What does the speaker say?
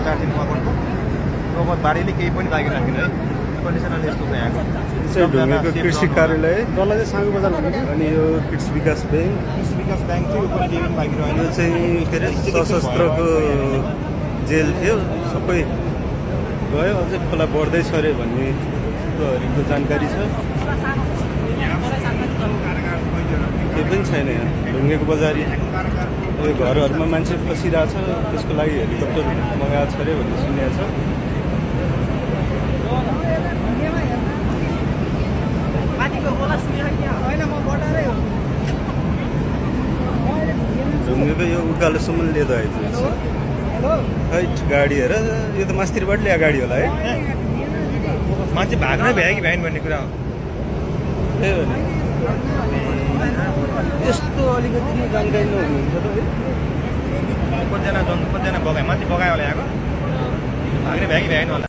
4 दिन मकनको अब बारीले केही पनि लागिरहेको छैन है कन्डिसनल यस्तो छ यहाँको चाहिँ ढुङ्गेको कृषि कार्यालय तल चाहिँ साङ्गो बजार भनेको अनि यो किड्स विकास ब्याङ्क ब्याङ्क थियो यो पनि केही पनि लागिरहेको यो चाहिँ के अरे सशस्त्रको जेल थियो सबै गयो अझै खोला बढ्दैछ अरे भन्ने कुरोहरूको जानकारी छ केही पनि छैन यहाँ ढुङ्गेको बजारी यो घरहरूमा मान्छे फसिरहेछ त्यसको लागि हेलिकप्टर मगाएको छ अरे भन्ने सुनेको छ ढुङ्गेको यो उकालोसम्म लिएर आइदिन्छ हैट गाडी हेर यो त मास्तिरबाट ल्याएको गाडी होला है मान्छे भाग्नै भ्यायो कि भ्याएन भन्ने कुरा हो त्यही हो नि यस्तो अलिकति जानकारी नहुनुहुन्छ त है कतिजना बगायो मान्छे बगायो होला यहाँको भाग्ने भ्यायो कि भ्याएन होला